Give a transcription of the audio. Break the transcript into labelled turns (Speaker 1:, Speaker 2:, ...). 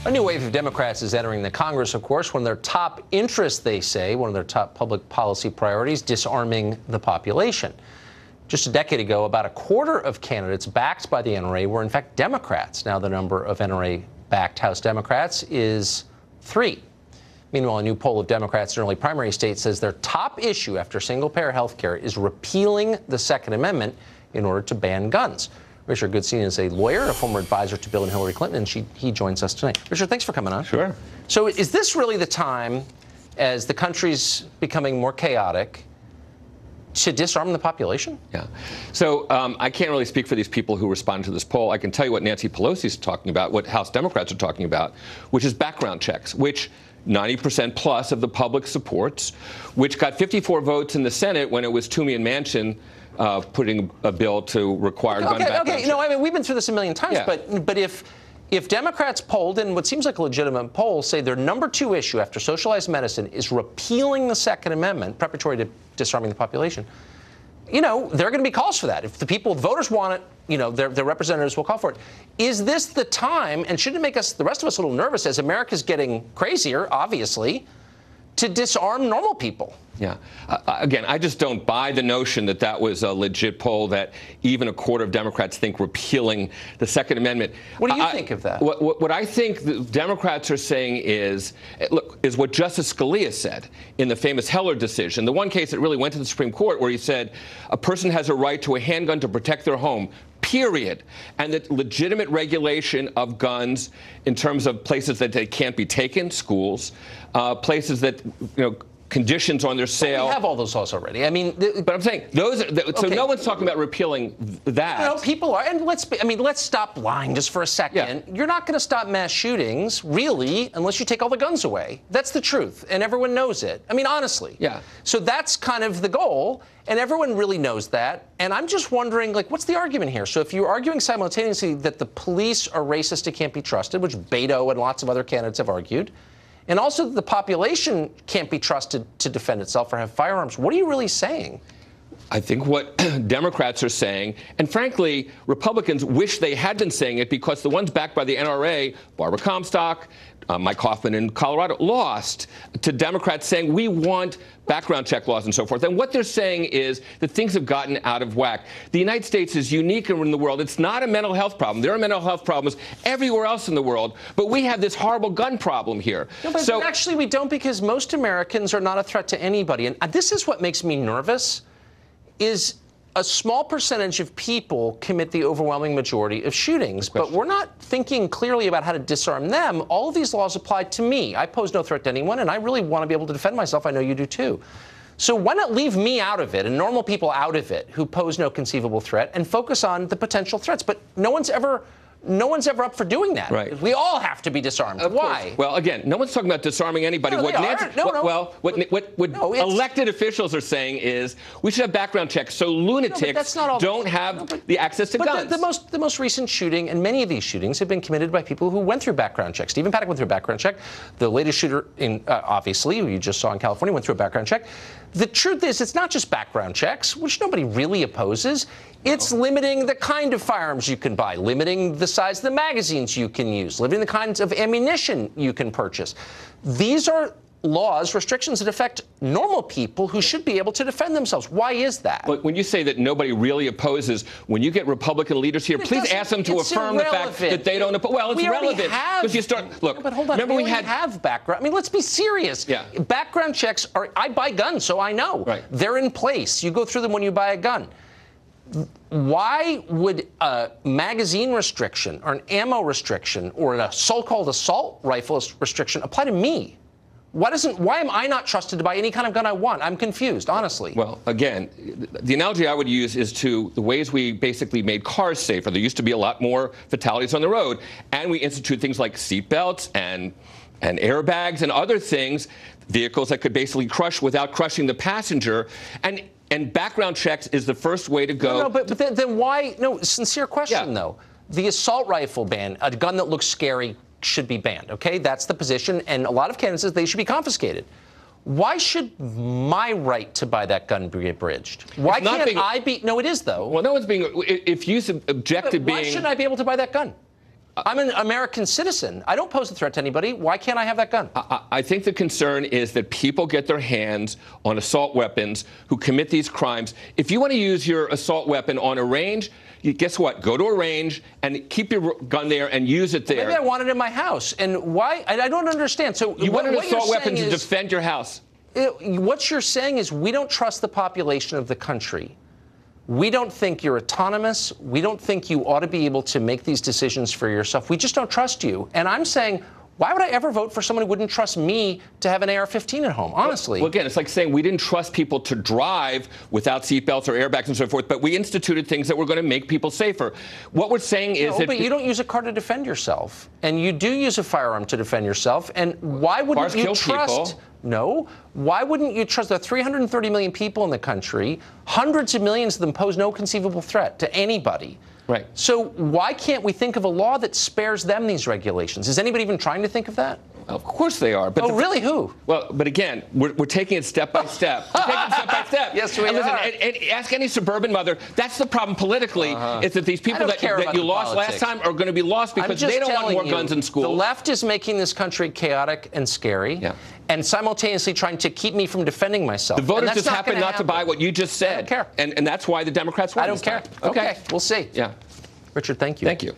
Speaker 1: A new wave of Democrats is entering the Congress, of course. One of their top interests, they say, one of their top public policy priorities, disarming the population. Just a decade ago, about a quarter of candidates backed by the NRA were, in fact, Democrats. Now the number of NRA-backed House Democrats is 3. Meanwhile, a new poll of Democrats in early primary states says their top issue after single-payer health care is repealing the Second Amendment in order to ban guns. Richard Goodstein is a lawyer, a former advisor to Bill and Hillary Clinton, and he joins us tonight. Richard, thanks for coming on.
Speaker 2: Sure.
Speaker 1: So is this really the time, as the country's becoming more chaotic, to disarm the population?
Speaker 2: Yeah. So I can't really speak for these people who responded to this poll. I can tell you what Nancy Pelosi is talking about, what House Democrats are talking about, which is background checks, which 90% plus of the public supports, which got 54 votes in the Senate when it was Toomey and Manchin putting a bill to require gun background checks.
Speaker 1: No, I mean, we've been through this a million times,
Speaker 2: Yeah.
Speaker 1: but if Democrats polled in what seems like a legitimate poll say their number 2 issue after socialized medicine is repealing the Second Amendment, preparatory to disarming the population, there are going to be calls for that. If the voters want it, their representatives will call for it. Is this the time, and shouldn't it make the rest of us a little nervous as America's getting crazier, obviously, to disarm normal people?
Speaker 2: Yeah. Again, I just don't buy the notion that that was a legit poll, that even a quarter of Democrats think repealing the Second Amendment.
Speaker 1: What do you think of that?
Speaker 2: What I think the Democrats are saying is what Justice Scalia said in the famous Heller decision, the one case that really went to the Supreme Court, where he said a person has a right to a handgun to protect their home, period, and that legitimate regulation of guns in terms of places that they can't be taken, schools, places that, conditions on their sale.
Speaker 1: We have all those laws already. I mean,
Speaker 2: but I'm saying those. So no one's talking about repealing that.
Speaker 1: No, people are. And let's stop lying just for a second. Yeah. You're not going to stop mass shootings, really, unless you take all the guns away. That's the truth, and everyone knows it. I mean, honestly.
Speaker 2: Yeah.
Speaker 1: So that's kind of the goal, and everyone really knows that. And I'm just wondering, what's the argument here? So if you're arguing simultaneously that the police are racist and can't be trusted, which Beto and lots of other candidates have argued, and also that the population can't be trusted to defend itself or have firearms, what are you really saying?
Speaker 2: I think what Democrats are saying, and frankly, Republicans wish they had been saying it, because the ones backed by the NRA, Barbara Comstock, Mike Hoffman in Colorado, lost to Democrats saying we want background check laws and so forth. And what they're saying is that things have gotten out of whack. The United States is unique in the world. It's not a mental health problem. There are mental health problems everywhere else in the world, but we have this horrible gun problem here.
Speaker 1: No, but actually we don't, because most Americans are not a threat to anybody. And this is what makes me nervous, is a small percentage of people commit the overwhelming majority of shootings, but we're not thinking clearly about how to disarm them. All of these laws apply to me. I pose no threat to anyone, and I really want to be able to defend myself. I know you do too. So why not leave me out of it and normal people out of it who pose no conceivable threat, and focus on the potential threats? But no one's ever up for doing that.
Speaker 2: Right.
Speaker 1: We all have to be disarmed. Why?
Speaker 2: Well, again, no one's talking about disarming anybody.
Speaker 1: No,
Speaker 2: What elected officials are saying is we should have background checks so lunatics don't have the access to guns.
Speaker 1: The most recent shooting, and many of these shootings have been committed by people who went through background checks. Stephen Paddock went through a background check. The latest shooter, obviously, who you just saw in California, went through a background check. The truth is, it's not just background checks, which nobody really opposes. It's limiting the kind of firearms you can buy, limiting the size of the magazines you can use, limiting the kinds of ammunition you can purchase. These are laws, restrictions that affect normal people who should be able to defend themselves. Why is that?
Speaker 2: But when you say that nobody really opposes, when you get Republican leaders here, please ask them to affirm the fact that they don't oppose. Well, it's relevant. Because you start, look,
Speaker 1: but hold on.
Speaker 2: remember
Speaker 1: we have background. I mean, let's be serious.
Speaker 2: Yeah.
Speaker 1: Background checks are, I buy guns, so I know.
Speaker 2: Right.
Speaker 1: They're in place. You go through them when you buy a gun. Why would a magazine restriction or an ammo restriction or a so-called assault rifle restriction apply to me? Why am I not trusted to buy any kind of gun I want? I'm confused, honestly.
Speaker 2: Well, again, the analogy I would use is to the ways we basically made cars safer. There used to be a lot more fatalities on the road, and we instituted things like seatbelts and airbags and other things, vehicles that could basically crush without crushing the passenger. And background checks is the first way to go.
Speaker 1: No, but then why? No, sincere question, though. The assault rifle ban, a gun that looks scary, should be banned, okay? That's the position, and a lot of candidates say they should be confiscated. Why should my right to buy that gun be abridged? Why can't I be? No, it is, though.
Speaker 2: Well, no one's being. If you object to being.
Speaker 1: Why shouldn't I be able to buy that gun? I'm an American citizen. I don't pose a threat to anybody. Why can't I have that gun?
Speaker 2: I think the concern is that people get their hands on assault weapons who commit these crimes. If you want to use your assault weapon on a range, guess what? Go to a range and keep your gun there and use it there.
Speaker 1: Maybe I want it in my house. And why? I don't understand. So
Speaker 2: you want an assault weapon to defend your house.
Speaker 1: What you're saying is we don't trust the population of the country. We don't think you're autonomous. We don't think you ought to be able to make these decisions for yourself. We just don't trust you. And I'm saying, why would I ever vote for someone who wouldn't trust me to have an AR-15 at home, honestly?
Speaker 2: Well, again, it's like saying we didn't trust people to drive without seatbelts or airbags and so forth, but we instituted things that were going to make people safer. What we're saying is that...
Speaker 1: but you don't use a car to defend yourself. And you do use a firearm to defend yourself. And why wouldn't you trust... No. Why wouldn't you trust? There are 330 million people in the country. Hundreds of millions of them pose no conceivable threat to anybody.
Speaker 2: Right.
Speaker 1: So why can't we think of a law that spares them these regulations? Is anybody even trying to think of that?
Speaker 2: Of course they are. But
Speaker 1: really? Who?
Speaker 2: Well, but again, we're taking it step by step. We're taking it step by step.
Speaker 1: Yes, we
Speaker 2: and listen,
Speaker 1: are.
Speaker 2: And ask any suburban mother. That's the problem politically, is that these people that you lost last time are going to be lost because they don't want more guns in schools.
Speaker 1: The left is making this country chaotic and scary, and simultaneously trying to keep me from defending myself.
Speaker 2: The voters just happen not to buy what you just said.
Speaker 1: I don't care.
Speaker 2: And that's why the Democrats won.
Speaker 1: I don't care. Okay, we'll see.
Speaker 2: Yeah.
Speaker 1: Richard, thank you.
Speaker 2: Thank you.